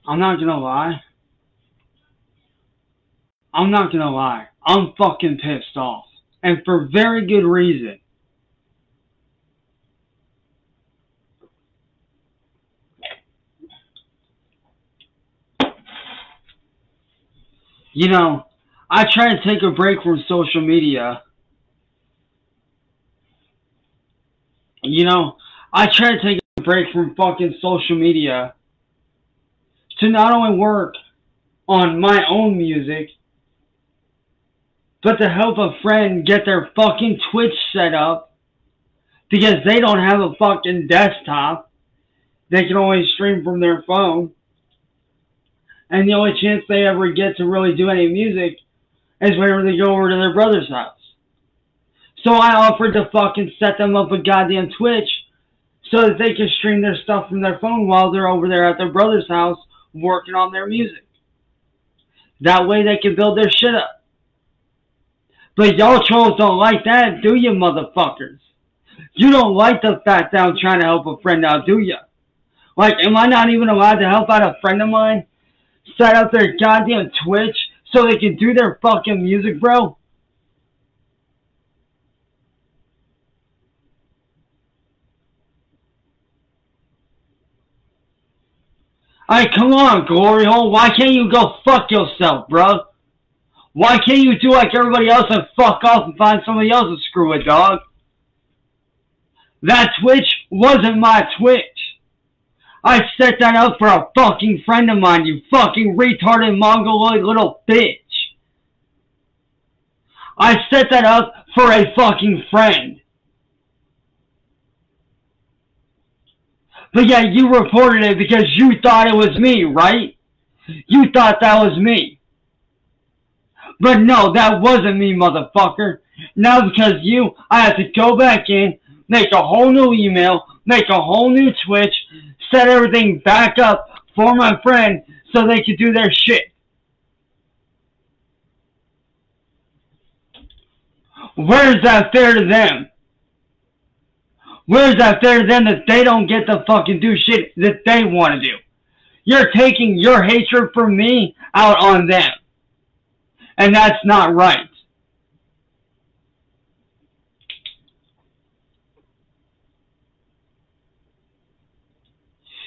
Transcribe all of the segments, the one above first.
I'm not gonna lie. I'm not gonna lie. I'm fucking pissed off. And for very good reason. You know, I try to take a break from social media. You know, I try to take a break from fucking social media to not only work on my own music, but to help a friend get their fucking Twitch set up because they don't have a fucking desktop. They can only stream from their phone. And the only chance they ever get to really do any music is whenever they go over to their brother's house. So I offered to fucking set them up a goddamn Twitch so that they can stream their stuff from their phone while they're over there at their brother's house working on their music. That way they can build their shit up. But y'all trolls don't like that, do you, motherfuckers? You don't like the fact that I'm trying to help a friend out, do you? Like, am I not even allowed to help out a friend of mine set up their goddamn Twitch so they can do their fucking music, bro? Alright, come on, Glory Hole. Why can't you go fuck yourself, bro? Why can't you do like everybody else and fuck off and find somebody else to screw with, dog? That Twitch wasn't my Twitch. I set that up for a fucking friend of mine, you fucking retarded mongoloid little bitch. I set that up for a fucking friend. But yeah, you reported it because you thought it was me, right? You thought that was me. But no, that wasn't me, motherfucker. Now because you, I have to go back in, make a whole new email, make a whole new Twitch, set everything back up for my friend so they could do their shit. Where's that fair to them? Where's that fair to them that they don't get to fucking do shit that they want to do? You're taking your hatred for me out on them. And that's not right.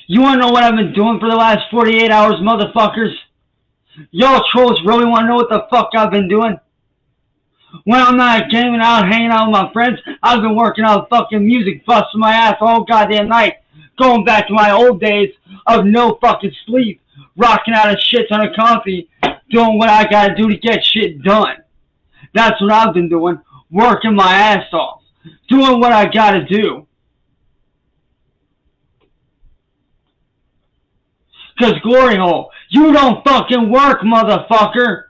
You wanna know what I've been doing for the last 48 hours, motherfuckers? Y'all trolls really wanna know what the fuck I've been doing? When I'm not gaming out, hanging out with my friends, I've been working on fucking music, busting my ass all goddamn night. Going back to my old days of no fucking sleep, rocking out a shit ton of coffee, doing what I gotta do to get shit done. That's what I've been doing, working my ass off, doing what I gotta do. Cause Glory Hole, you don't fucking work, motherfucker.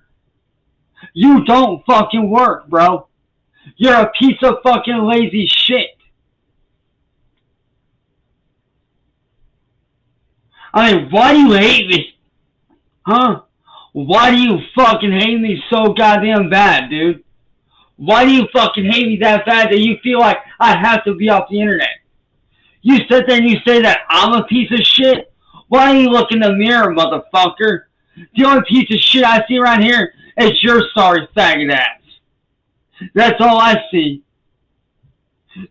You don't fucking work, bro. You're a piece of fucking lazy shit. I mean, why do you hate me? Huh? Why do you fucking hate me so goddamn bad, dude? Why do you fucking hate me that bad that you feel like I have to be off the internet? You sit there and you say that I'm a piece of shit? Why don't you look in the mirror, motherfucker? The only piece of shit I see around here is your sorry faggot ass. That's all I see.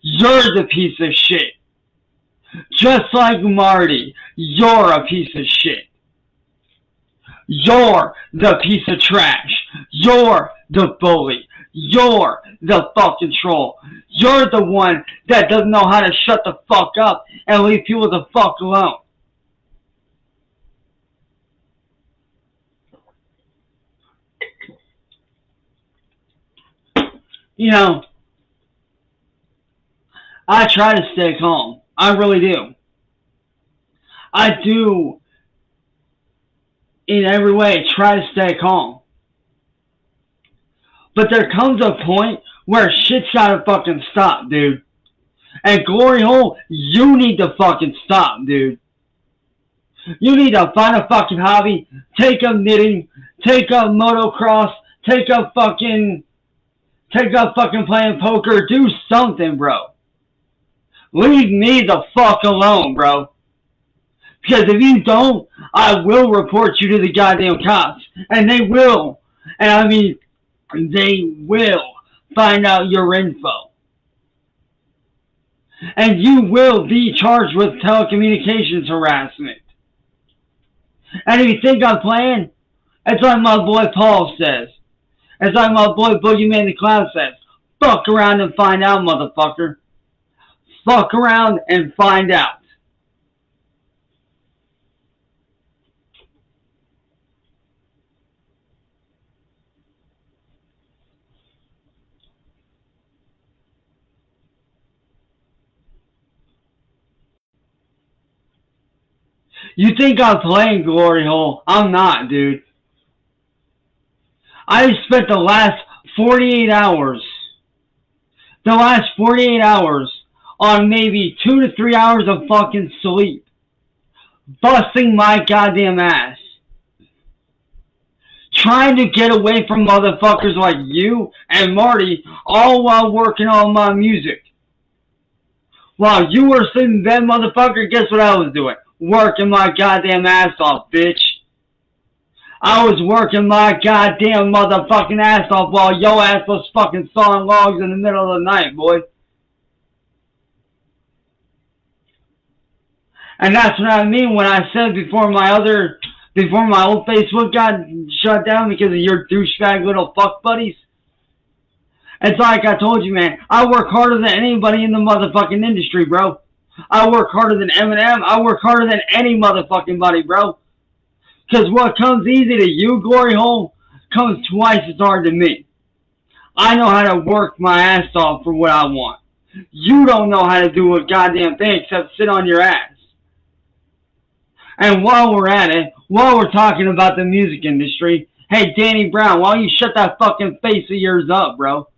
You're the piece of shit. Just like Marty, you're a piece of shit. You're the piece of trash. You're the bully. You're the fucking troll. You're the one that doesn't know how to shut the fuck up and leave people the fuck alone. You know, I try to stay calm. I really do. I do, in every way, try to stay calm. But there comes a point where shit's gotta fucking stop, dude. And Glory Hole, you need to fucking stop, dude. You need to find a fucking hobby, take up knitting, take up motocross, take up fucking playing poker, do something, bro. Leave me the fuck alone, bro. Because if you don't, I will report you to the goddamn cops. And they will. And I mean, they will find out your info. And you will be charged with telecommunications harassment. And if you think I'm playing, it's like my boy Paul says. It's like my boy Boogeyman the Clown says. Fuck around and find out, motherfucker. Fuck around and find out. You think I'm playing Glory Hole? I'm not, dude. I spent the last 48 hours on maybe 2 to 3 hours of fucking sleep. Busting my goddamn ass. Trying to get away from motherfuckers like you and Marty, all while working on my music. While you were sitting in bed, motherfucker, guess what I was doing? Working my goddamn ass off, bitch. I was working my goddamn motherfucking ass off while your ass was fucking sawing logs in the middle of the night, boy. And that's what I mean when I said before my old Facebook got shut down because of your douchebag little fuck buddies. It's like I told you, man. I work harder than anybody in the motherfucking industry, bro. I work harder than Eminem. I work harder than any motherfucking buddy, bro. Because what comes easy to you, Glory Hole, comes twice as hard to me. I know how to work my ass off for what I want. You don't know how to do a goddamn thing except sit on your ass. And while we're at it, while we're talking about the music industry, hey, Danny Brown, why don't you shut that fucking face of yours up, bro?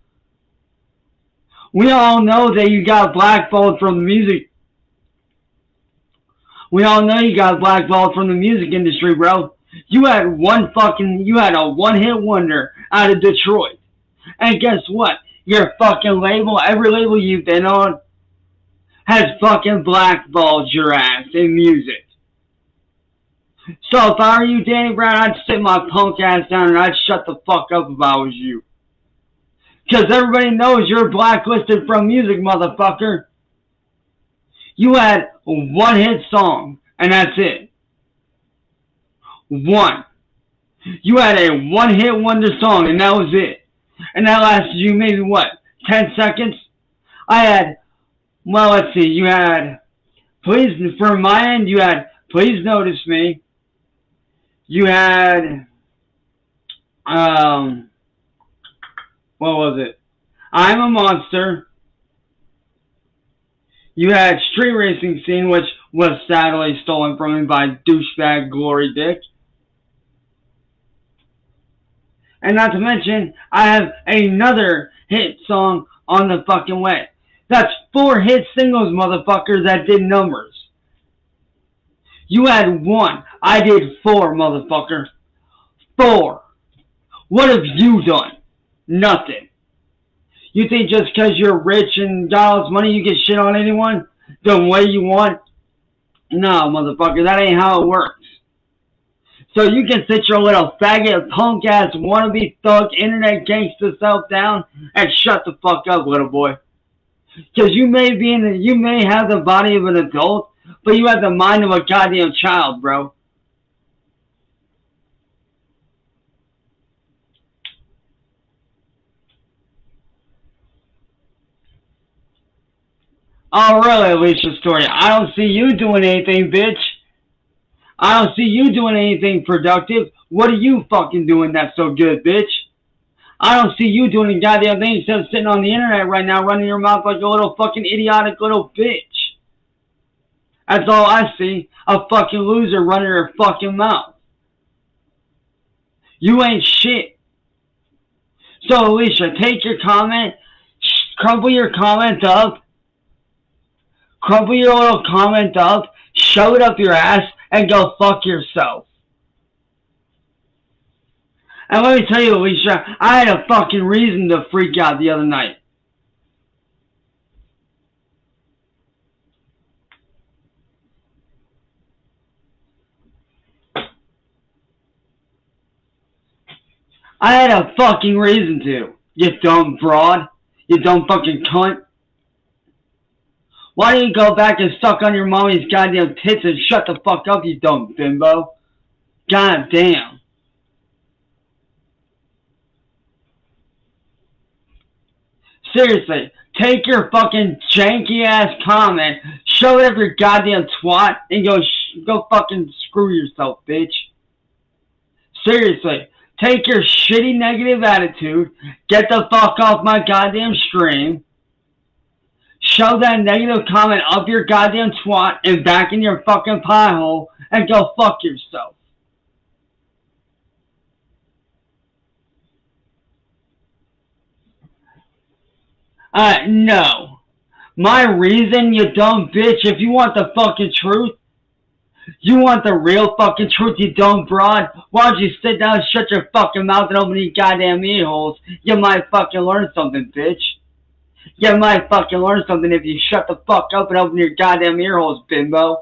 We all know that you got blackballed from the music. We all know you got blackballed from the music industry, bro. You had a one-hit wonder out of Detroit. And guess what? Your fucking label, every label you've been on, has fucking blackballed your ass in music. So if I were you, Danny Brown, I'd sit my punk ass down and I'd shut the fuck up if I was you. Because everybody knows you're blacklisted from music, motherfucker. You had a one-hit song, and that's it. One. You had a one-hit wonder song, and that was it. And that lasted you maybe, what, 10 seconds? I had, well, let's see, you had, from my end, you had Please Notice Me. You had, what was it? I'm a Monster. You had Street Racing Scene, which was sadly stolen from me by douchebag Glory Dick. And not to mention, I have another hit song on the fucking way. That's 4 hit singles, motherfuckers, that did numbers. You had 1. I did 4, motherfucker. 4. What have you done? Nothing. You think just because you're rich and got all this money, you can shit on anyone the way you want? No, motherfucker, that ain't how it works. So you can sit your little faggot, punk-ass, wannabe thug, internet gangster self down and shut the fuck up, little boy. Because you may have the body of an adult, but you have the mind of a goddamn child, bro. Oh, really, Alicia Story? I don't see you doing anything, bitch. I don't see you doing anything productive. What are you fucking doing that's so good, bitch? I don't see you doing a goddamn thing except sitting on the internet right now running your mouth like a little fucking idiotic little bitch. That's all I see. A fucking loser running her fucking mouth. You ain't shit. So, Alicia, take your comment, crumple your comment up, crumple your little comment up, shove it up your ass, and go fuck yourself. And let me tell you, Alicia, I had a fucking reason to freak out the other night. I had a fucking reason to. You dumb broad. You dumb fucking cunt. Why don't you go back and suck on your mommy's goddamn tits and shut the fuck up, you dumb bimbo? God damn. Seriously, take your fucking janky ass comment, shove it up your goddamn twat, and go fucking screw yourself, bitch. Seriously, take your shitty negative attitude, get the fuck off my goddamn stream, shove that negative comment up your goddamn twat and back in your fucking pie hole, and go fuck yourself. No. My reason, you dumb bitch, if you want the fucking truth, you want the real fucking truth, you dumb broad, why don't you sit down and shut your fucking mouth and open your goddamn ear holes? You might fucking learn something, bitch. You might fucking learn something if you shut the fuck up and open your goddamn ear holes, bimbo.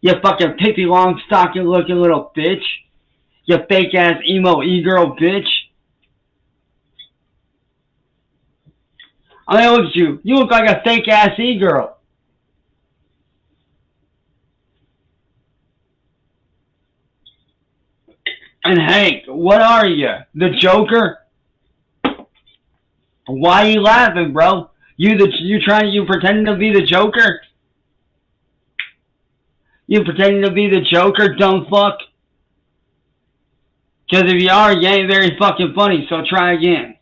You fucking Pippi Longstocking looking little bitch. You fake ass emo e-girl bitch. I mean, look at you. You look like a fake ass e-girl. And Hank, what are you? The Joker? Why are you laughing, bro? You pretending to be the Joker? You pretending to be the Joker, dumb fuck? Because if you are, you ain't very fucking funny, so try again.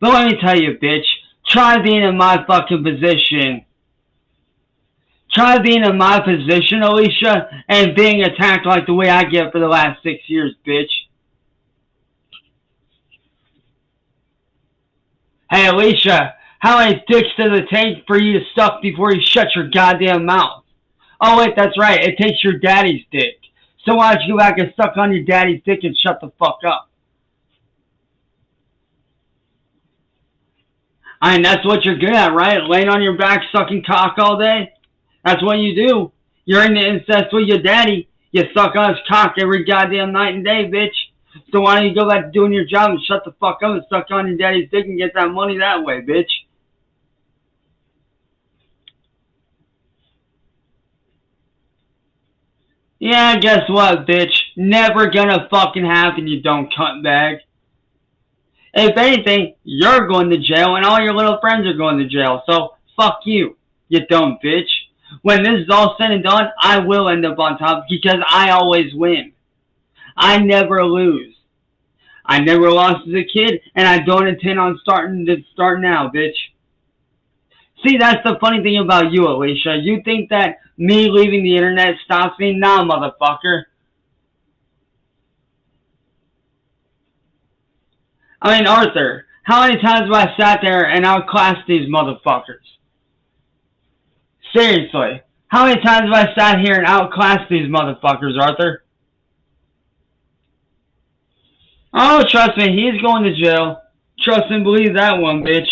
But let me tell you, bitch. Try being in my fucking position. Try being in my position, Alicia, and being attacked like the way I get for the last 6 years, bitch. Hey, Alicia, how many dicks does it take for you to suck before you shut your goddamn mouth? Oh, wait, that's right. It takes your daddy's dick. So why don't you go back and suck on your daddy's dick and shut the fuck up? I mean, that's what you're good at, right? Laying on your back, sucking cock all day? That's what you do. You're into incest with your daddy. You suck on his cock every goddamn night and day, bitch. So why don't you go back to doing your job and shut the fuck up and suck on your daddy's dick and get that money that way, bitch? Yeah, guess what, bitch? Never gonna fucking happen, you dumb cuntbag. If anything, you're going to jail and all your little friends are going to jail. So, fuck you, you dumb bitch. When this is all said and done, I will end up on top because I always win. I never lose. I never lost as a kid, and I don't intend on starting now, bitch. See, that's the funny thing about you, Alicia. You think that me leaving the internet stops me? Nah, motherfucker. I mean, Arthur, how many times have I sat there and outclassed these motherfuckers? Seriously, how many times have I sat here and outclassed these motherfuckers, Arthur? Oh, trust me, he's going to jail. Trust and believe that one, bitch.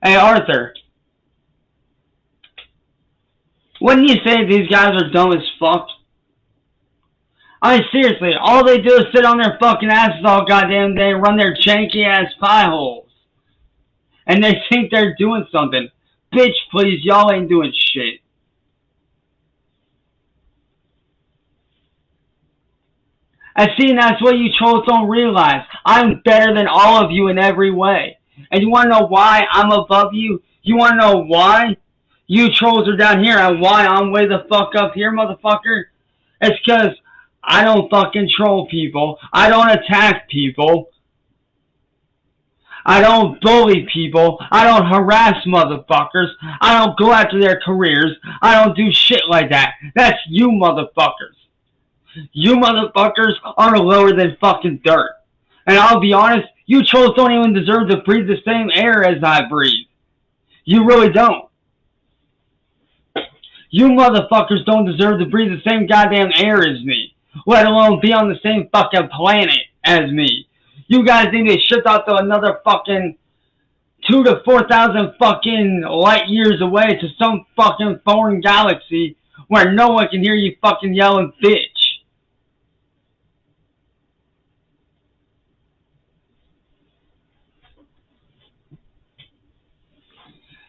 Hey, Arthur. Wouldn't you say these guys are dumb as fuck? I mean, seriously, all they do is sit on their fucking asses all goddamn day and run their janky ass pie holes. And they think they're doing something. Bitch, please, y'all ain't doing shit. I see, and that's what you trolls don't realize. I'm better than all of you in every way. And you want to know why I'm above you? You want to know why? You trolls are down here and why I'm way the fuck up here, motherfucker? It's because I don't fucking troll people. I don't attack people. I don't bully people. I don't harass motherfuckers. I don't go after their careers. I don't do shit like that. That's you motherfuckers. You motherfuckers are lower than fucking dirt. And I'll be honest, you trolls don't even deserve to breathe the same air as I breathe. You really don't. You motherfuckers don't deserve to breathe the same goddamn air as me. Let alone be on the same fucking planet as me. You guys need to ship out to another fucking 2,000 to 4,000 fucking light years away to some fucking foreign galaxy where no one can hear you fucking yelling bitch.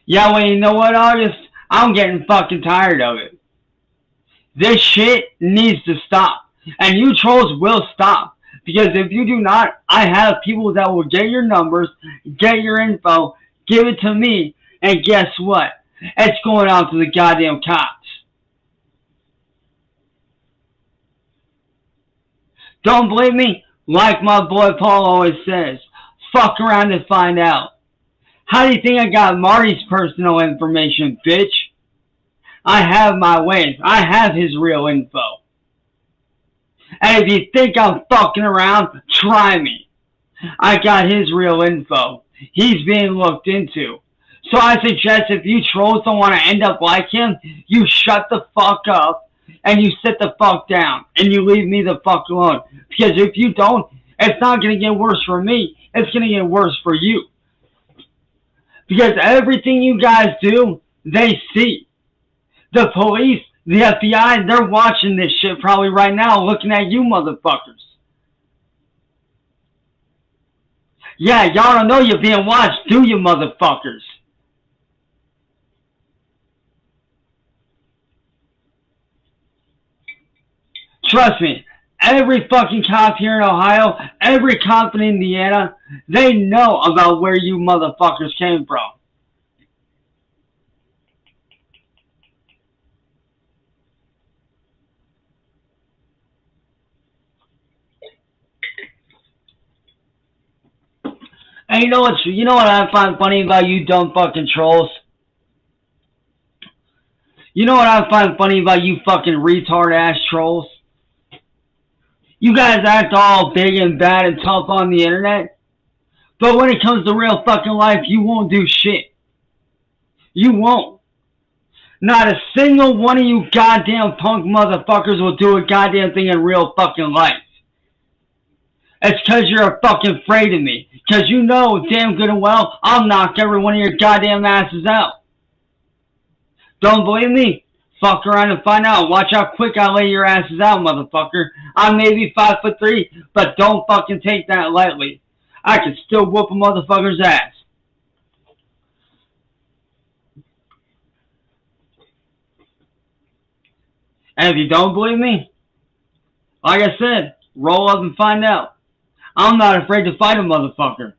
Yeah, well, you know what, August? I'm getting fucking tired of it. This shit needs to stop. And you trolls will stop. Because if you do not, I have people that will get your numbers, get your info, give it to me, and guess what? It's going out to the goddamn cops. Don't believe me? Like my boy Paul always says, fuck around and find out. How do you think I got Marty's personal information, bitch? I have my ways. I have his real info. And if you think I'm fucking around, try me. I got his real info. He's being looked into. So I suggest if you trolls don't want to end up like him, you shut the fuck up and you sit the fuck down and you leave me the fuck alone. Because if you don't, it's not going to get worse for me. It's going to get worse for you. Because everything you guys do, they see. The police, the FBI, they're watching this shit probably right now, looking at you motherfuckers. Yeah, y'all don't know you're being watched, do you motherfuckers? Trust me, every fucking cop here in Ohio, every cop in Indiana, they know about where you motherfuckers came from. And you know what I find funny about you dumb fucking trolls? You know what I find funny about you fucking retard ass trolls? You guys act all big and bad and tough on the internet, but when it comes to real fucking life, you won't do shit. You won't. Not a single one of you goddamn punk motherfuckers will do a goddamn thing in real fucking life. It's because you're fucking afraid of me. Because you know damn good and well I'll knock every one of your goddamn asses out. Don't believe me? Fuck around and find out. Watch how quick I lay your asses out, motherfucker. I may be 5'3", but don't fucking take that lightly. I can still whoop a motherfucker's ass. And if you don't believe me, like I said, roll up and find out. I'm not afraid to fight a motherfucker.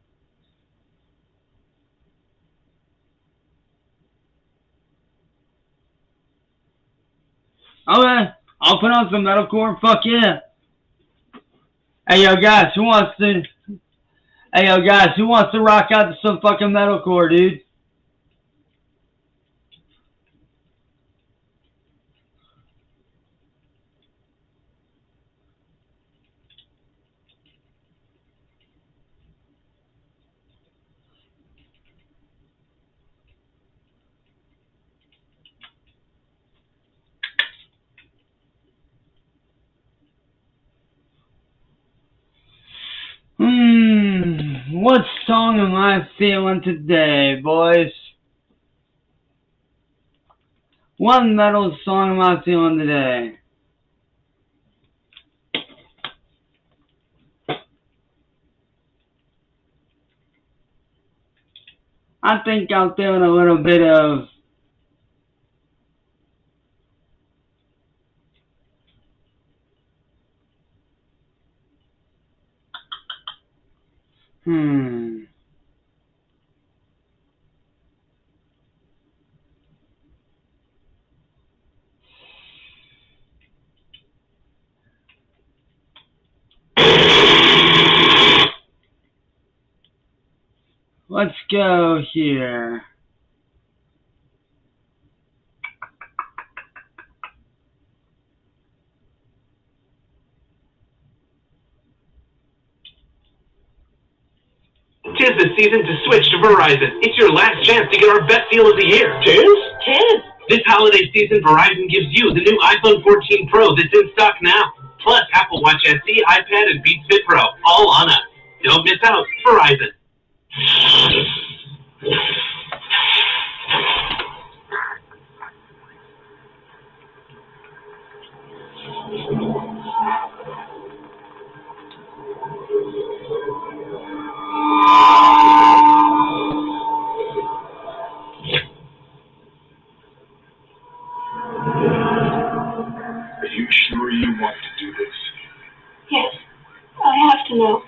Okay, I'll put on some metalcore. Fuck yeah. Hey yo guys, who wants to rock out to some fucking metalcore, dude? What song am I feeling today, boys? What metal song am I feeling today? I think I'm feeling a little bit of Let's go here. Tis the season to switch to Verizon. It's your last chance to get our best deal of the year. Tis? This holiday season, Verizon gives you the new iPhone 14 Pro that's in stock now. Plus Apple Watch SE, iPad, and Beats Fit Pro. All on us. Don't miss out. Verizon. sure you want to do this? Yes, I have to know.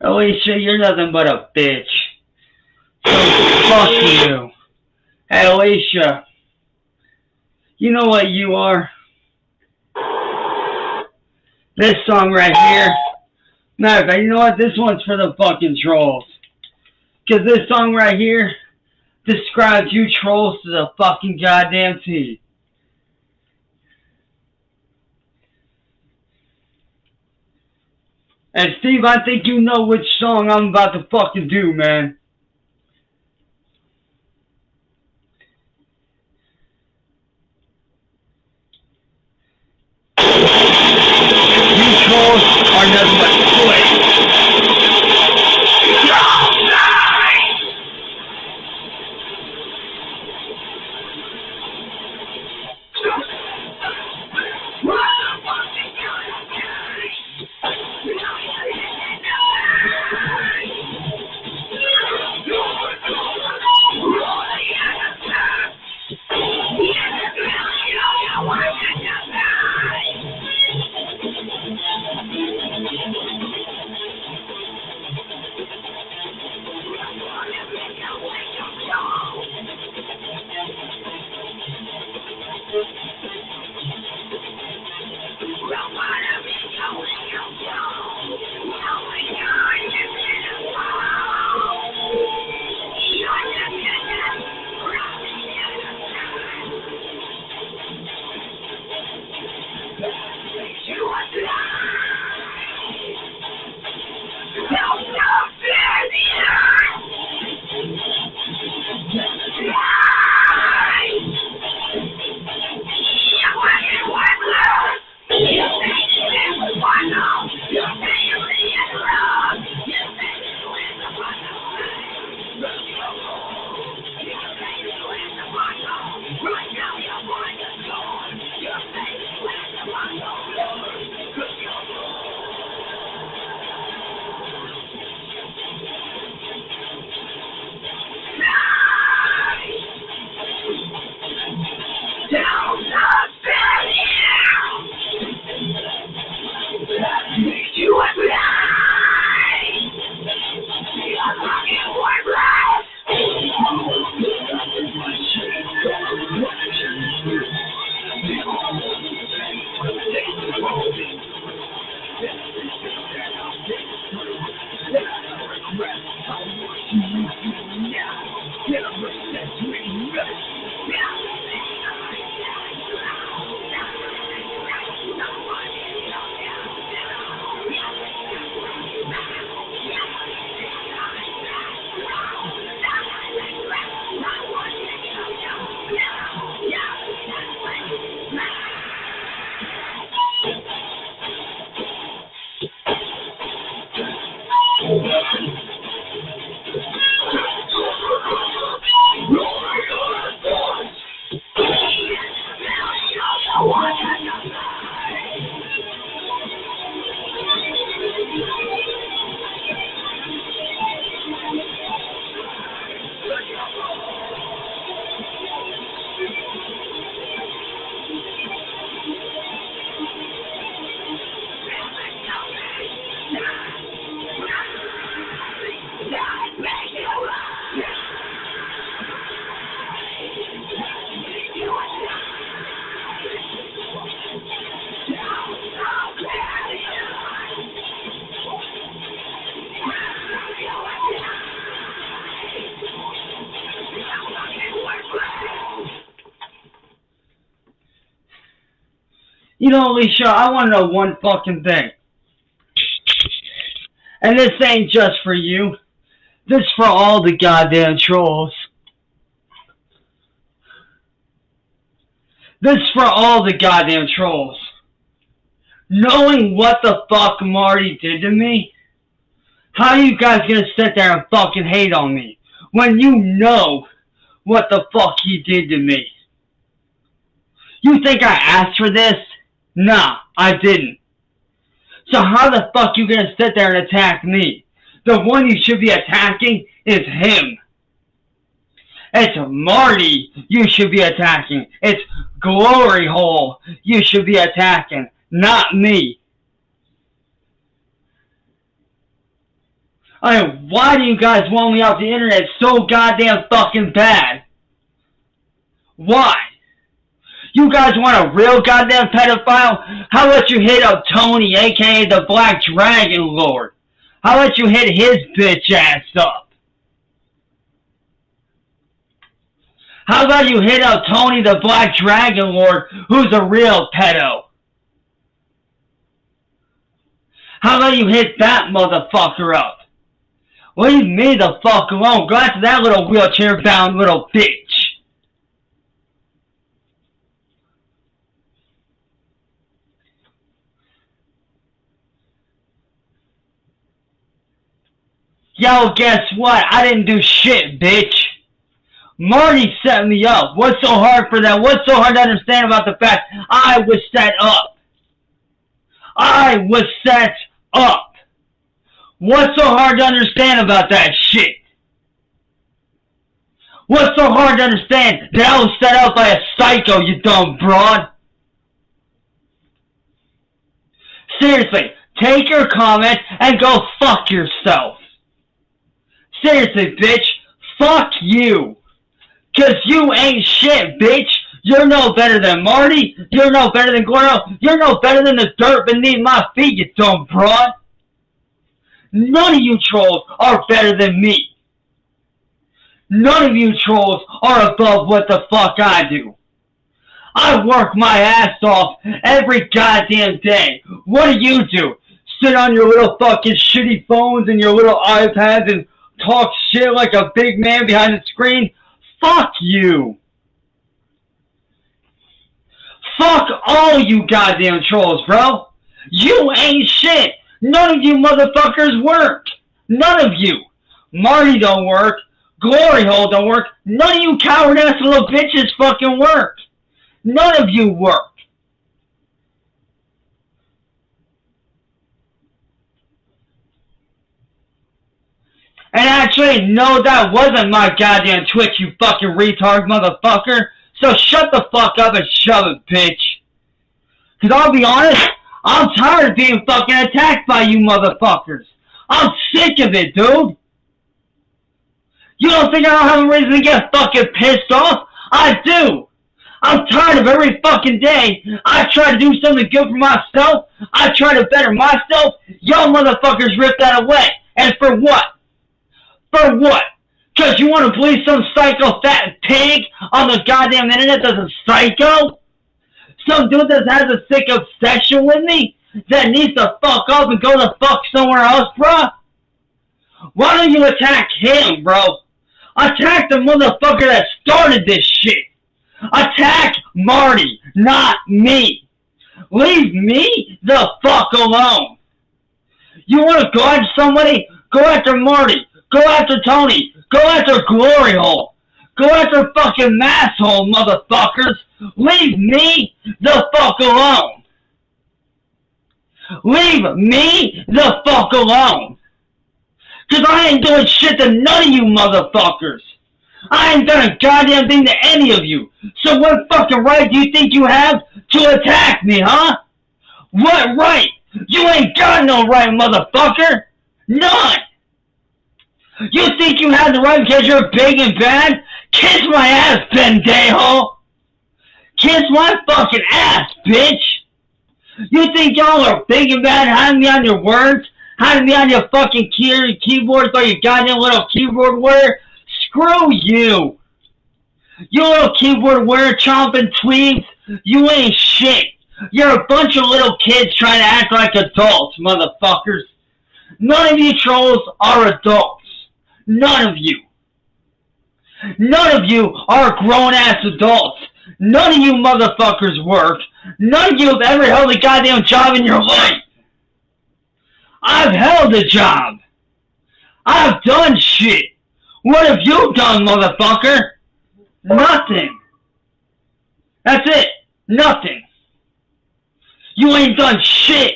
Alicia, you're nothing but a bitch. So fuck you. Hey, Alicia. You know what you are? This song right here. Matter of fact, you know what? This one's for the fucking trolls. Because this song right here describes you trolls to the fucking goddamn T. And Steve, I think you know which song I'm about to fucking do, man. You trolls are nothing but slaves. You know, Alicia, I want to know one fucking thing. And this ain't just for you. This for all the goddamn trolls. This for all the goddamn trolls. Knowing what the fuck Marty did to me, how are you guys gonna sit there and fucking hate on me when you know what the fuck he did to me? You think I asked for this? Nah, I didn't. So how the fuck you gonna sit there and attack me? The one you should be attacking is him. It's Marty you should be attacking. It's Glory Hole you should be attacking, not me. I mean, why do you guys want me off the internet so goddamn fucking bad? Why? You guys want a real goddamn pedophile? How about you hit up Tony, aka the Black Dragon Lord? How about you hit his bitch ass up? How about you hit up Tony the Black Dragon Lord, who's a real pedo? How about you hit that motherfucker up? Leave me the fuck alone. Go after that little wheelchair-bound little bitch. Yo, guess what? I didn't do shit, bitch. Marty set me up. What's so hard for that? What's so hard to understand about the fact I was set up? I was set up. What's so hard to understand about that shit? What's so hard to understand that I was set up by a psycho, you dumb broad? Seriously, take your comment and go fuck yourself. Seriously, bitch, fuck you. 'Cause you ain't shit, bitch. You're no better than Marty. You're no better than Gordo. You're no better than the dirt beneath my feet, you dumb broad. None of you trolls are better than me. None of you trolls are above what the fuck I do. I work my ass off every goddamn day. What do? Sit on your little fucking shitty phones and your little iPads and talk shit like a big man behind the screen? Fuck you. Fuck all you goddamn trolls, bro. You ain't shit. None of you motherfuckers work. None of you. Marty don't work. Glory Hole don't work. None of you coward-ass little bitches fucking work. None of you work. And actually, no, that wasn't my goddamn Twitch, you fucking retard motherfucker. So shut the fuck up and shove it, bitch. 'Cause I'll be honest, I'm tired of being fucking attacked by you motherfuckers. I'm sick of it, dude. You don't think I don't have a reason to get fucking pissed off? I do. I'm tired of every fucking day. I try to do something good for myself. I try to better myself. Y'all motherfuckers rip that away. And for what? For what? 'Cause you want to believe some psycho fat pig on the goddamn internet that's a psycho? Some dude that has a sick obsession with me that needs to fuck up and go the fuck somewhere else, bruh? Why don't you attack him, bro? Attack the motherfucker that started this shit. Attack Marty, not me. Leave me the fuck alone. You want to go after somebody? Go after Marty. Go after Tony. Go after Glory Hole. Go after fucking Masshole, motherfuckers. Leave me the fuck alone. Leave me the fuck alone. 'Cause I ain't doing shit to none of you motherfuckers. I ain't done a goddamn thing to any of you. So what fucking right do you think you have to attack me, huh? What right? You ain't got no right, motherfucker. None. You think you have the right because you're big and bad? Kiss my ass, pendejo. Kiss my fucking ass, bitch. You think y'all are big and bad hiding me on your words? Hiding me on your fucking keyboard by your goddamn little keyboard warrior? Screw you. You little keyboard warrior chomping tweets. You ain't shit. You're a bunch of little kids trying to act like adults, motherfuckers. None of you trolls are adults. None of you. None of you are grown-ass adults. None of you motherfuckers work. None of you have ever held a goddamn job in your life. I've held a job. I've done shit. What have you done, motherfucker? Nothing. That's it. Nothing. You ain't done shit.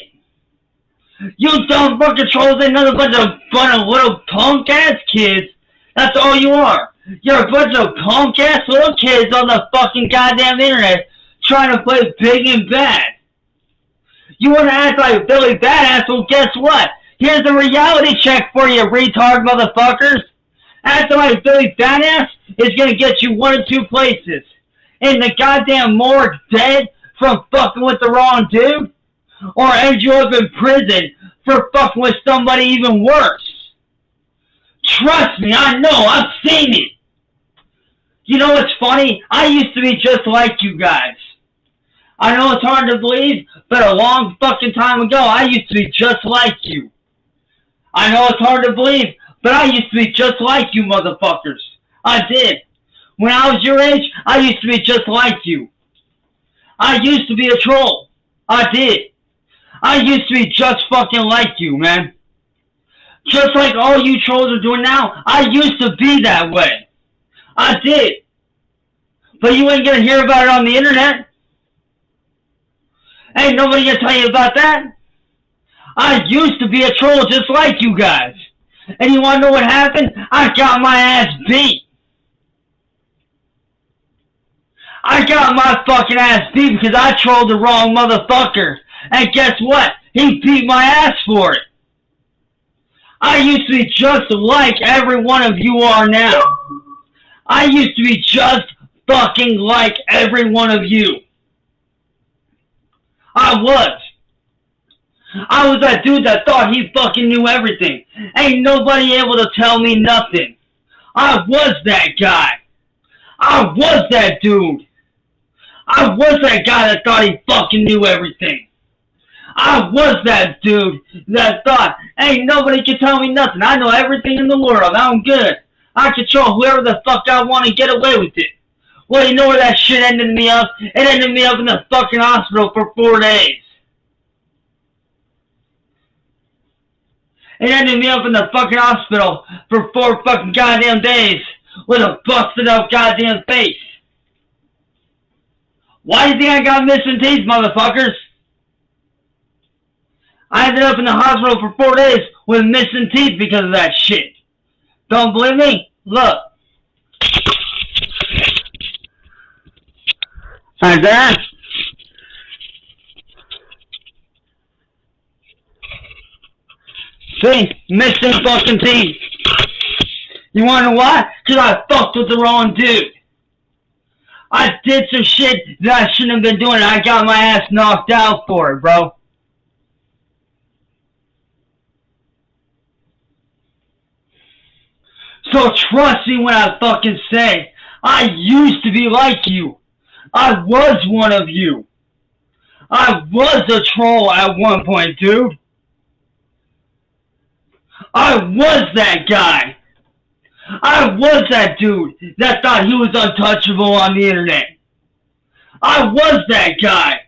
You dumb fucking trolls ain't nothing but a bunch of little punk-ass kids. That's all you are. You're a bunch of punk-ass little kids on the fucking goddamn internet trying to play big and bad. You want to act like Billy Badass? Well, guess what? Here's a reality check for you, retard motherfuckers. Acting like Billy Badass is going to get you one of two places. In the goddamn morgue dead from fucking with the wrong dude, or end you up in prison for fucking with somebody even worse. Trust me, I know, I've seen it. You know what's funny? I used to be just like you guys. I know it's hard to believe, but a long fucking time ago, I used to be just like you. I know it's hard to believe, but I used to be just like you motherfuckers. I did. When I was your age, I used to be just like you. I used to be a troll. I did. I used to be just fucking like you, man. Just like all you trolls are doing now, I used to be that way. I did. But you ain't gonna hear about it on the internet. Ain't nobody gonna tell you about that. I used to be a troll just like you guys. And you wanna know what happened? I got my ass beat. I got my fucking ass beat because I trolled the wrong motherfucker. And guess what? He beat my ass for it. I used to be just like every one of you are now. I used to be just fucking like every one of you. I was. I was that dude that thought he fucking knew everything. Ain't nobody able to tell me nothing. I was that guy. I was that dude. I was that guy that thought he fucking knew everything. I was that dude that thought, ain't nobody can tell me nothing. I know everything in the world. I'm good. I control whoever the fuck I want to get away with it. Well, you know where that shit ended me up? It ended me up in the fucking hospital for 4 days. It ended me up in the fucking hospital for 4 fucking goddamn days with a busted up goddamn face. Why do you think I got missing teeth, motherfuckers? I ended up in the hospital for 4 days with missing teeth because of that shit. Don't believe me? Look. Like that. See? Missing fucking teeth. You wanna know why? Because I fucked with the wrong dude. I did some shit that I shouldn't have been doing and I got my ass knocked out for it, bro. So trust me when I fucking say, I used to be like you. I was one of you. I was a troll at one point, dude. I was that guy. I was that dude that thought he was untouchable on the internet. I was that guy.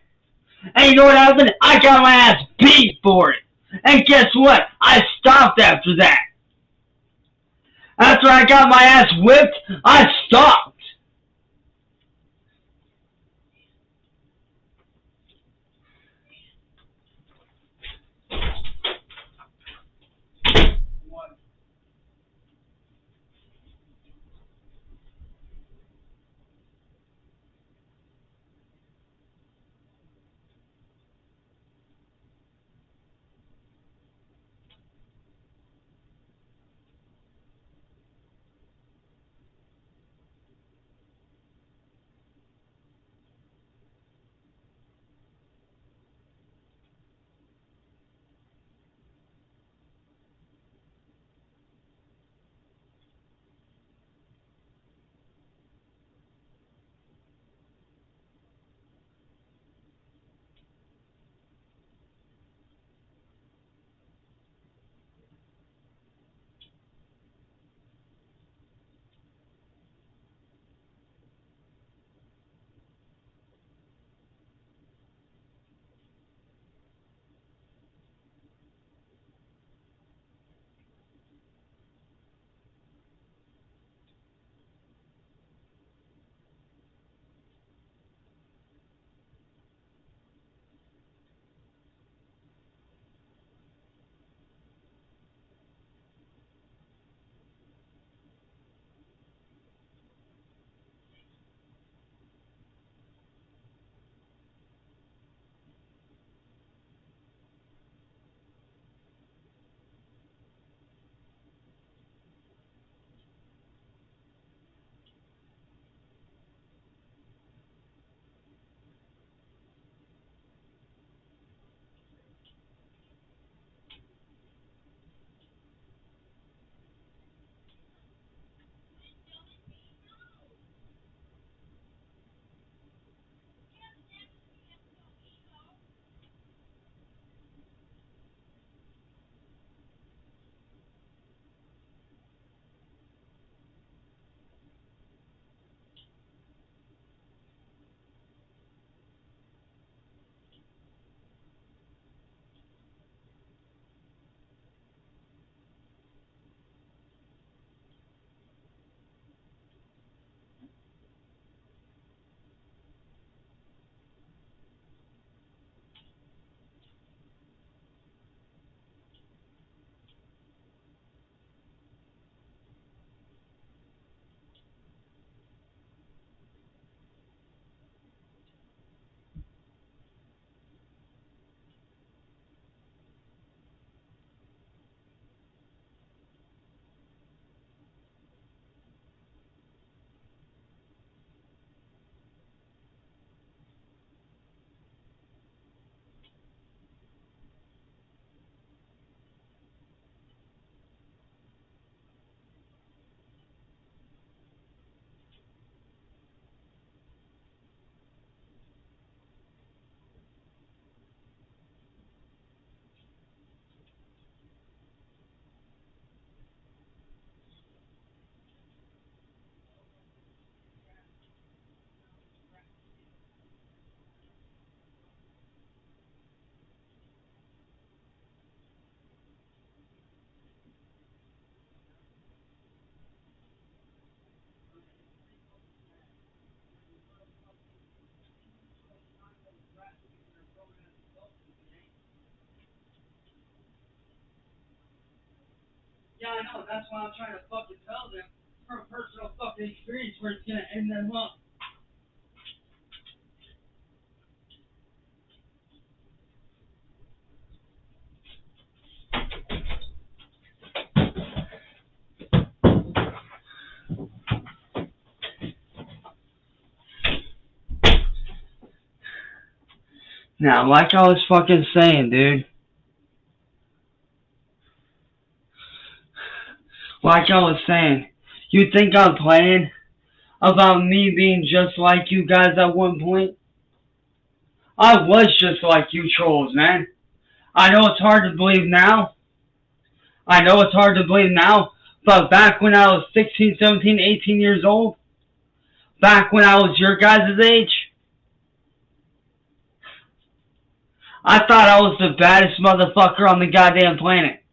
And you know what happened? I got my ass beat for it. And guess what? I stopped after that. After I got my ass whipped, I stopped. Yeah, I know. That's why I'm trying to fucking tell them from personal fucking experience where it's gonna end them up. Now, like I was fucking saying, dude. Like I was saying, you think I'm playing about me being just like you guys at one point? I was just like you trolls, man. I know it's hard to believe now. I know it's hard to believe now, but back when I was 16, 17, 18 years old, back when I was your guys' age, I thought I was the baddest motherfucker on the goddamn planet.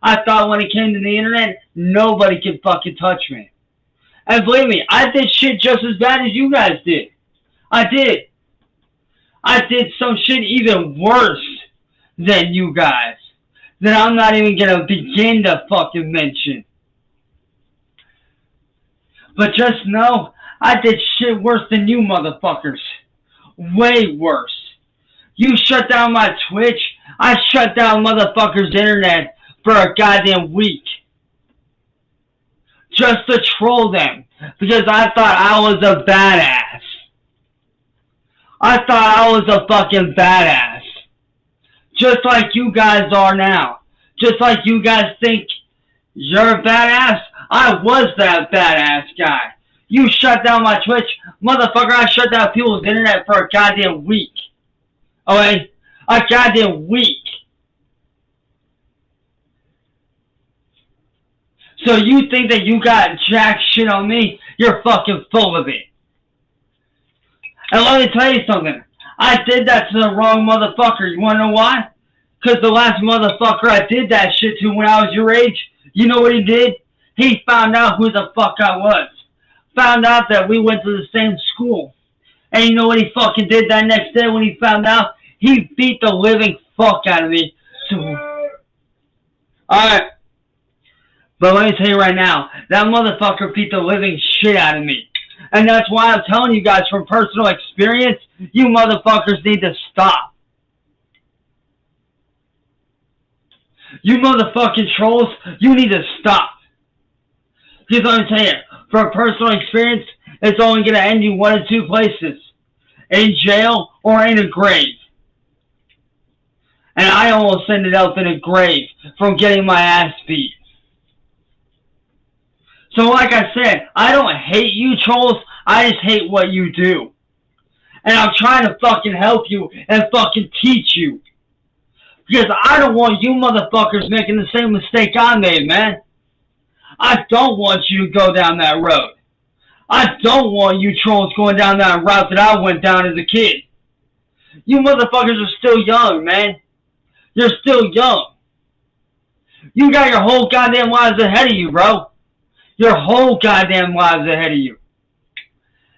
I thought when it came to the internet, nobody could fucking touch me. And believe me, I did shit just as bad as you guys did. I did. I did some shit even worse than you guys. That I'm not even gonna begin to fucking mention. But just know, I did shit worse than you motherfuckers. Way worse. You shut down my Twitch, I shut down motherfuckers' internet for a goddamn week. Just to troll them. Because I thought I was a badass. I thought I was a fucking badass. Just like you guys are now. Just like you guys think you're a badass. I was that badass guy. You shut down my Twitch. Motherfucker, I shut down people's internet for a goddamn week. Okay? A goddamn week. So you think that you got jack shit on me? You're fucking full of it. And let me tell you something. I did that to the wrong motherfucker. You wanna know why? Because the last motherfucker I did that shit to when I was your age, you know what he did? He found out who the fuck I was. Found out that we went to the same school. And you know what he fucking did that next day when he found out? He beat the living fuck out of me. So, alright. But let me tell you right now, that motherfucker beat the living shit out of me. And that's why I'm telling you guys from personal experience, you motherfuckers need to stop. You motherfucking trolls, you need to stop. Because let me tell you, from personal experience, it's only going to end you one of two places. In jail or in a grave. And I almost ended up in a grave from getting my ass beat. So like I said, I don't hate you trolls, I just hate what you do. And I'm trying to fucking help you and fucking teach you. Because I don't want you motherfuckers making the same mistake I made, man. I don't want you to go down that road. I don't want you trolls going down that route that I went down as a kid. You motherfuckers are still young, man. You're still young. You got your whole goddamn lives ahead of you, bro. Your whole goddamn lives ahead of you.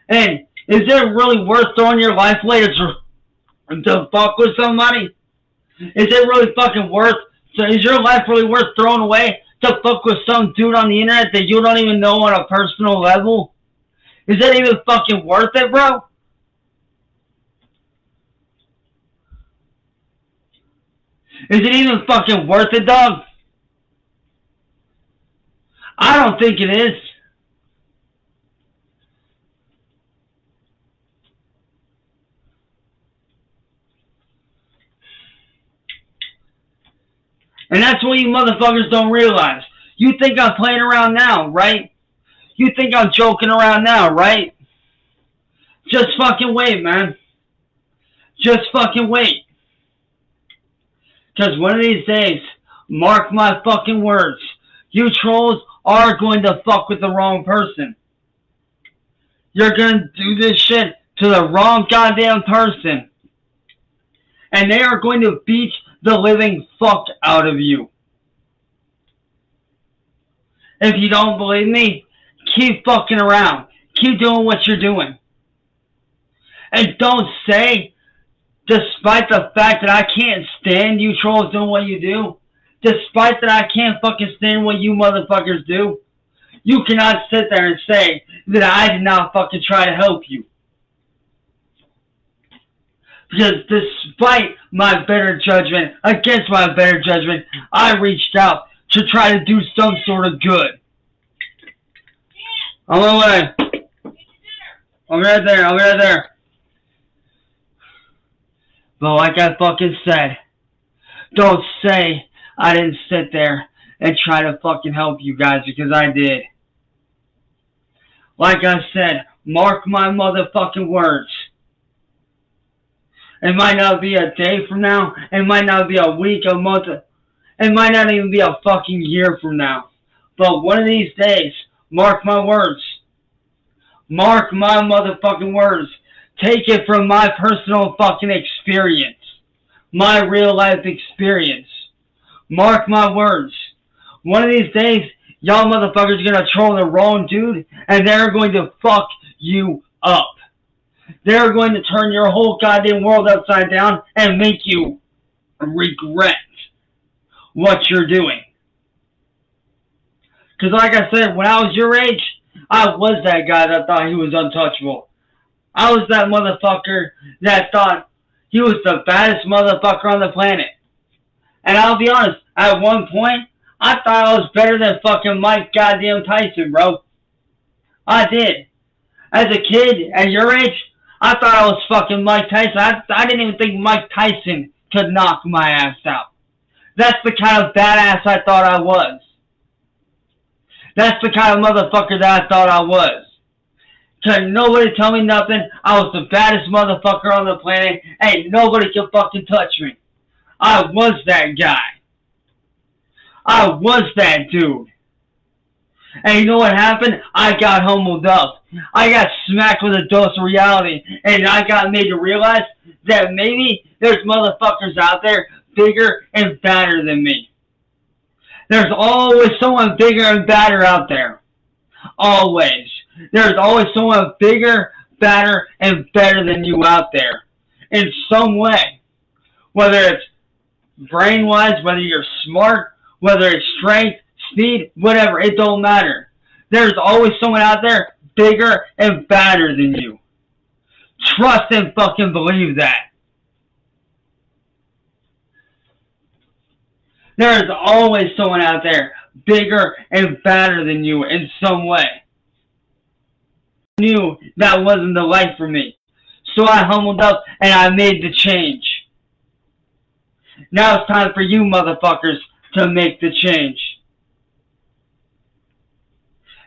And is it really worth throwing your life away to fuck with somebody? Is it really fucking worth, is your life really worth throwing away to fuck with some dude on the internet that you don't even know on a personal level? Is that even fucking worth it, bro? Is it even fucking worth it, dog? I don't think it is. And that's what you motherfuckers don't realize. You think I'm playing around now, right? You think I'm joking around now, right? Just fucking wait, man. Just fucking wait. Because one of these days, mark my fucking words, you trolls are going to fuck with the wrong person. You're going to do this shit to the wrong goddamn person. And they are going to beat the living fuck out of you. If you don't believe me, keep fucking around. Keep doing what you're doing. And don't say, despite the fact that I can't stand you trolls doing what you do, Despite that I can't fucking stand what you motherfuckers do, you cannot sit there and say that I did not fucking try to help you. Because despite my better judgment, against my better judgment, I reached out to try to do some sort of good. On my way. I'm right there, I'm right there. But like I fucking said, don't say I didn't sit there and try to fucking help you guys, because I did. Like I said, mark my motherfucking words. It might not be a day from now. It might not be a week, a month. It might not even be a fucking year from now. But one of these days, mark my words. Mark my motherfucking words. Take it from my personal fucking experience. My real life experience. Mark my words. One of these days, y'all motherfuckers are gonna troll the wrong dude, and they're going to fuck you up. They're going to turn your whole goddamn world upside down and make you regret what you're doing. Because like I said, when I was your age, I was that guy that thought he was untouchable. I was that motherfucker that thought he was the baddest motherfucker on the planet. And I'll be honest, at one point, I thought I was better than fucking Mike goddamn Tyson, bro. I did. As a kid, at your age, I thought I was fucking Mike Tyson. I didn't even think Mike Tyson could knock my ass out. That's the kind of badass I thought I was. That's the kind of motherfucker that I thought I was. Couldn't nobody tell me nothing. I was the baddest motherfucker on the planet. Ain't nobody can fucking touch me. I was that guy. I was that dude. And you know what happened? I got humbled up. I got smacked with a dose of reality. And I got made to realize that maybe there's motherfuckers out there bigger and badder than me. There's always someone bigger and badder out there. Always. There's always someone bigger, badder, and better than you out there. In some way. Whether it's brain-wise, whether you're smart, whether it's strength, speed, whatever, it don't matter. There's always someone out there bigger and badder than you. Trust and fucking believe that. There's always someone out there bigger and badder than you in some way. I knew that wasn't the life for me. So I humbled up and I made the change. Now it's time for you motherfuckers to make the change.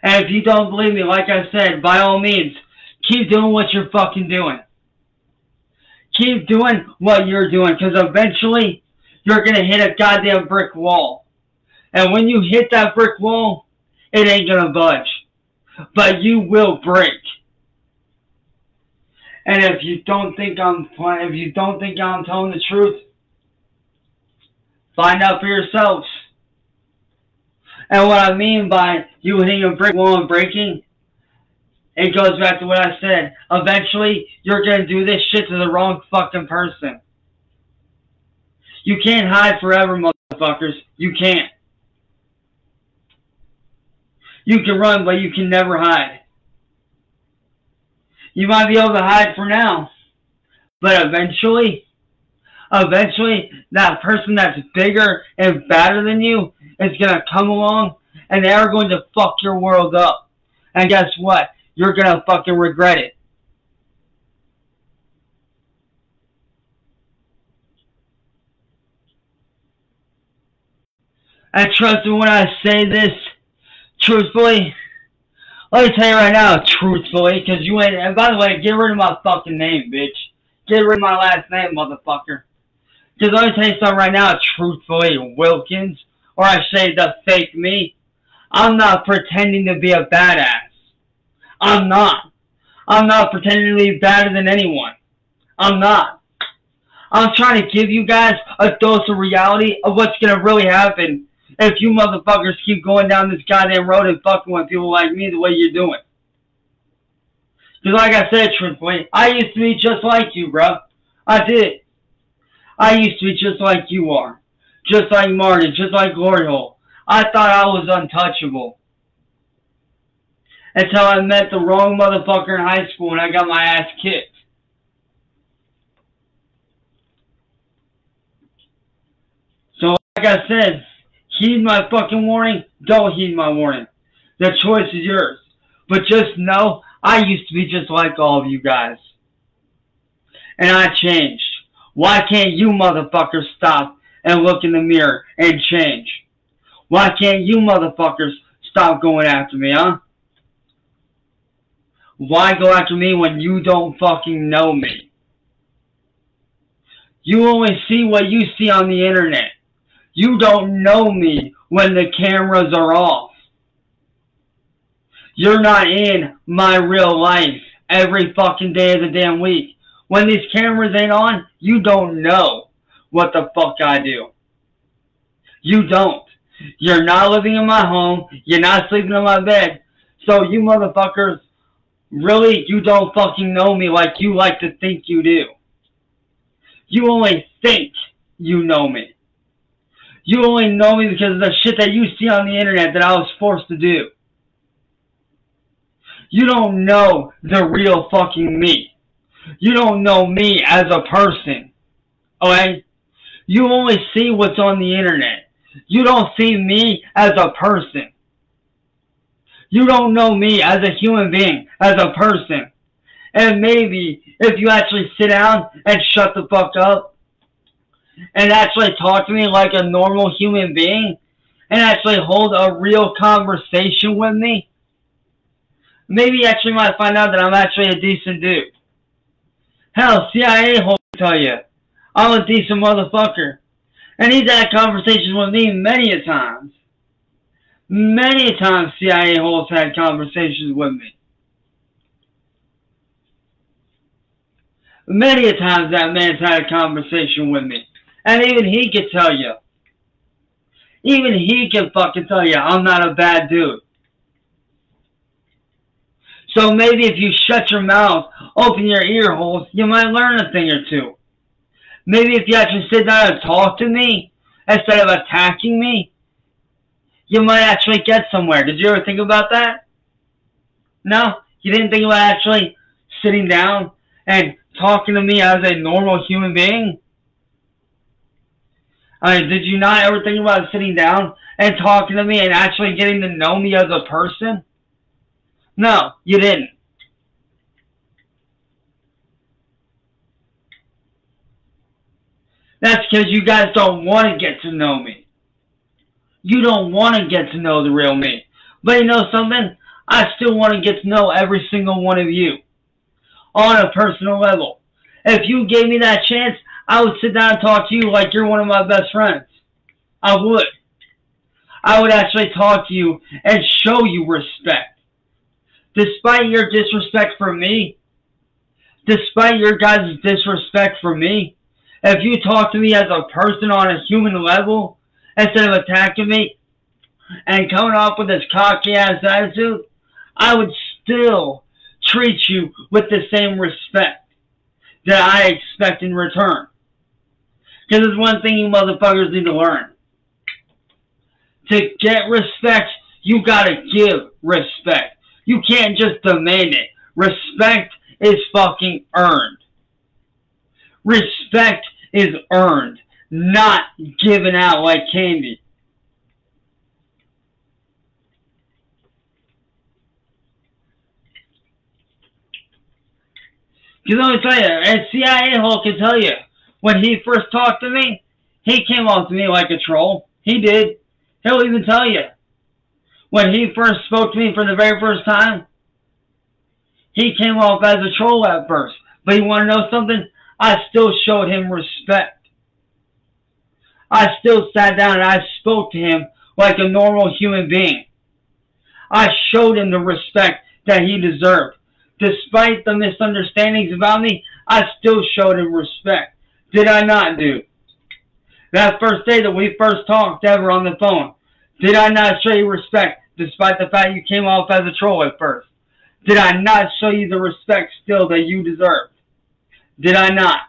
And if you don't believe me, like I said, by all means, keep doing what you're fucking doing. Keep doing what you're doing, because eventually you're going to hit a goddamn brick wall. And when you hit that brick wall, it ain't going to budge. But you will break. And if you don't think I'm telling the truth, find out for yourselves. And what I mean by you hitting a brick wall and breaking, it goes back to what I said. Eventually, you're going to do this shit to the wrong fucking person. You can't hide forever, motherfuckers. You can't. You can run, but you can never hide. You might be able to hide for now, but eventually, that person that's bigger and badder than you is going to come along, and they're going to fuck your world up. And guess what? You're going to fucking regret it. And trust me when I say this, truthfully, let me tell you right now, truthfully, because you ain't, and by the way, get rid of my fucking name, bitch. Get rid of my last name, motherfucker. Because let me tell you something right now, truthfully, Wilkins, or I say the fake me, I'm not pretending to be a badass. I'm not. I'm not pretending to be better than anyone. I'm not. I'm trying to give you guys a dose of reality of what's going to really happen if you motherfuckers keep going down this goddamn road and fucking with people like me the way you're doing. Because like I said, truthfully, I used to be just like you, bro. I did. I used to be just like you are. Just like Marty, just like Glory Hole. I thought I was untouchable. Until I met the wrong motherfucker in high school and I got my ass kicked. So like I said, heed my fucking warning, don't heed my warning. The choice is yours. But just know, I used to be just like all of you guys. And I changed. Why can't you motherfuckers stop and look in the mirror and change? Why can't you motherfuckers stop going after me, huh? Why go after me when you don't fucking know me? You only see what you see on the internet. You don't know me when the cameras are off. You're not in my real life every fucking day of the damn week. When these cameras ain't on, you don't know what the fuck I do. You don't. You're not living in my home. You're not sleeping in my bed. So you motherfuckers, really, you don't fucking know me like you like to think you do. You only think you know me. You only know me because of the shit that you see on the internet that I was forced to do. You don't know the real fucking me. You don't know me as a person. Okay? You only see what's on the internet. You don't see me as a person. You don't know me as a human being, as a person. And maybe if you actually sit down and shut the fuck up and actually talk to me like a normal human being and actually hold a real conversation with me, maybe you actually might find out that I'm actually a decent dude. Hell, CIA will tell you I'm a decent motherfucker. And he's had conversations with me many a times. Many a times CIA holes had conversations with me. Many a times that man's had a conversation with me. And even he can tell you. Even he can fucking tell you I'm not a bad dude. So maybe if you shut your mouth, open your ear holes, you might learn a thing or two. Maybe if you actually sit down and talk to me, instead of attacking me, you might actually get somewhere. Did you ever think about that? No? You didn't think about actually sitting down and talking to me as a normal human being? I mean, did you not ever think about sitting down and talking to me and actually getting to know me as a person? No, you didn't. That's because you guys don't want to get to know me. You don't want to get to know the real me. But you know something? I still want to get to know every single one of you. On a personal level. If you gave me that chance, I would sit down and talk to you like you're one of my best friends. I would. I would actually talk to you and show you respect. Despite your disrespect for me, despite your guys' disrespect for me, if you talk to me as a person on a human level, instead of attacking me and coming off with this cocky ass attitude, I would still treat you with the same respect that I expect in return. Because there's one thing you motherfuckers need to learn. To get respect, you gotta give respect. You can't just demand it. Respect is fucking earned. Respect is earned, not given out like candy. Because let me tell you, and CIA Hulk can tell you, when he first talked to me, he came off to me like a troll. He did. He'll even tell you. When he first spoke to me for the very first time, he came off as a troll at first. But you want to know something? I still showed him respect. I still sat down and I spoke to him like a normal human being. I showed him the respect that he deserved. Despite the misunderstandings about me, I still showed him respect. Did I not, dude? That first day that we first talked ever on the phone, did I not show you respect despite the fact you came off as a troll at first? Did I not show you the respect still that you deserved? Did I not?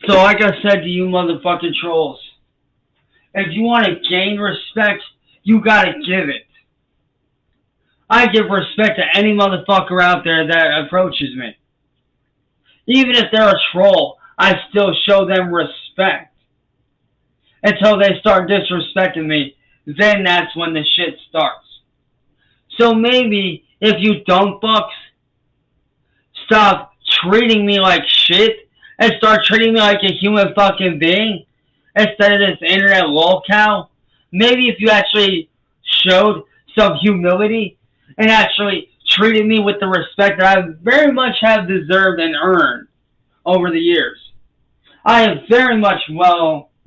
So like I said to you motherfucking trolls, if you want to gain respect, you gotta give it. I give respect to any motherfucker out there that approaches me. Even if they're a troll, I still show them respect. Until they start disrespecting me, then that's when the shit starts. So maybe, if you dumb fucks stop treating me like shit, and start treating me like a human fucking being, instead of this internet lolcow, maybe if you actually showed some humility, and actually treated me with the respect that I very much have deserved and earned over the years. I have very much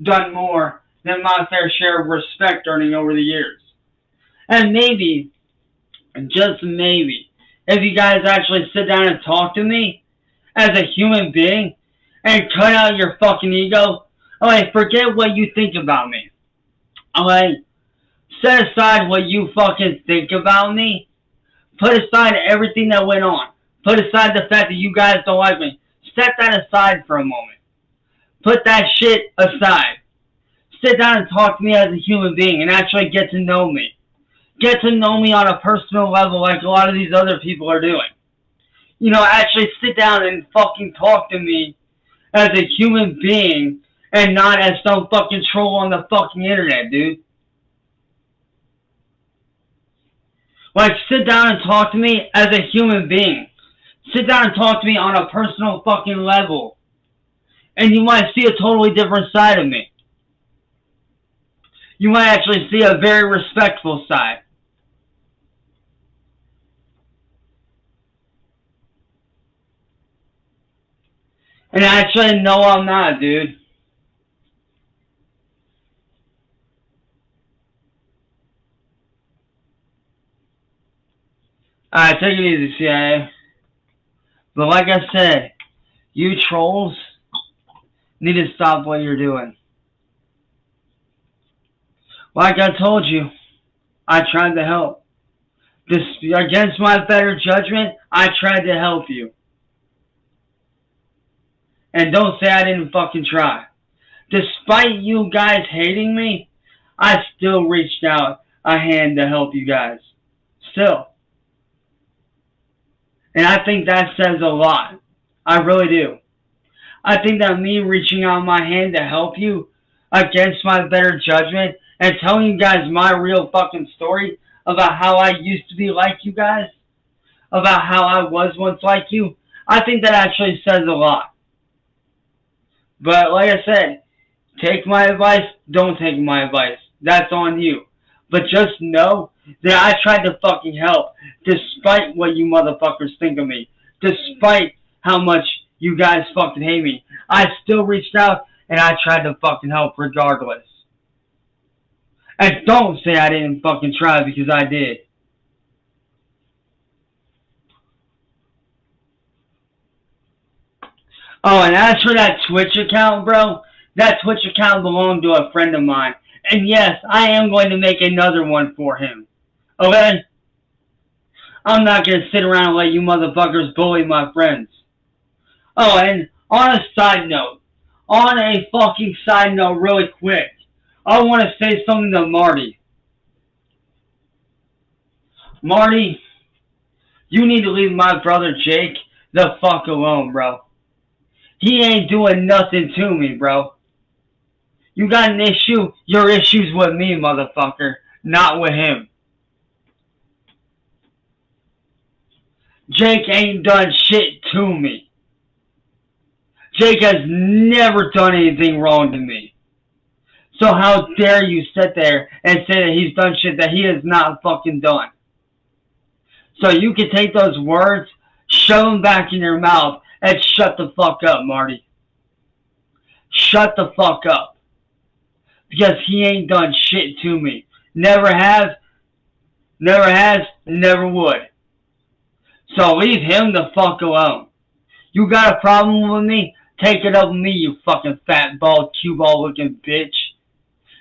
done more than my fair share of respect earning over the years. And maybe, just maybe, if you guys actually sit down and talk to me as a human being and cut out your fucking ego, alright, forget what you think about me. Alright, set aside what you fucking think about me. Put aside everything that went on. Put aside the fact that you guys don't like me. Set that aside for a moment. Put that shit aside. Sit down and talk to me as a human being and actually get to know me. Get to know me on a personal level like a lot of these other people are doing. You know, actually sit down and fucking talk to me as a human being and not as some fucking troll on the fucking internet, dude. Like, sit down and talk to me as a human being. Sit down and talk to me on a personal fucking level. And you might see a totally different side of me. You might actually see a very respectful side. And actually, no, I'm not, dude. Alright, take it easy, CIA. But like I said, you trolls need to stop what you're doing. Like I told you, I tried to help. Against my better judgment, I tried to help you. And don't say I didn't fucking try. Despite you guys hating me, I still reached out a hand to help you guys. Still. And I think that says a lot. I really do. I think that me reaching out my hand to help you against my better judgment and telling you guys my real fucking story about how I used to be like you guys, about how I was once like you, I think that actually says a lot. But like I said, take my advice, don't take my advice. That's on you. But just know that I tried to fucking help despite what you motherfuckers think of me. Despite how much you guys fucking hate me. I still reached out and I tried to fucking help regardless. And don't say I didn't fucking try, because I did. Oh, and as for that Twitch account, bro, that Twitch account belonged to a friend of mine. And yes, I am going to make another one for him. Okay? I'm not going to sit around and let you motherfuckers bully my friends. Oh, and on a side note, really quick, I want to say something to Marty. Marty, you need to leave my brother Jake the fuck alone, bro. He ain't doing nothing to me, bro. You got an issue? Your issue's with me, motherfucker, not with him. Jake ain't done shit to me. Jake has never done anything wrong to me. So how dare you sit there and say that he's done shit that he has not fucking done. So you can take those words, shove them back in your mouth, and shut the fuck up, Marty. Shut the fuck up. Because he ain't done shit to me. Never has, never would. So leave him the fuck alone. You got a problem with me? Take it up with me, you fucking fat, bald, cue ball looking bitch.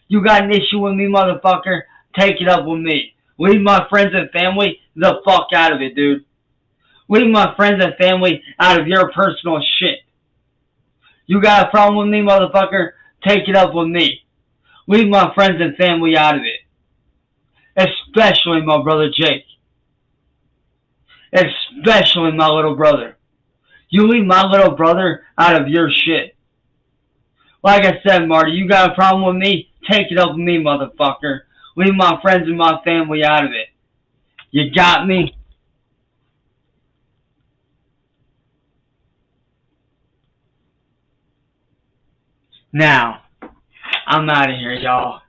You got an issue with me, motherfucker? Take it up with me. Leave my friends and family the fuck out of it, dude. Leave my friends and family out of your personal shit. You got a problem with me, motherfucker? Take it up with me. Leave my friends and family out of it. Especially my brother Jake. Especially my little brother. You leave my little brother out of your shit. Like I said, Marty, you got a problem with me? Take it up with me, motherfucker. Leave my friends and my family out of it. You got me? Now, I'm out of here, y'all.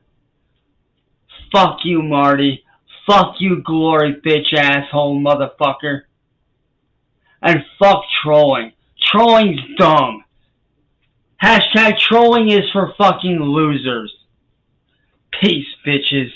Fuck you, Marty. Fuck you, Glory bitch asshole motherfucker. And fuck trolling. Trolling's dumb. Hashtag trolling is for fucking losers. Peace, bitches.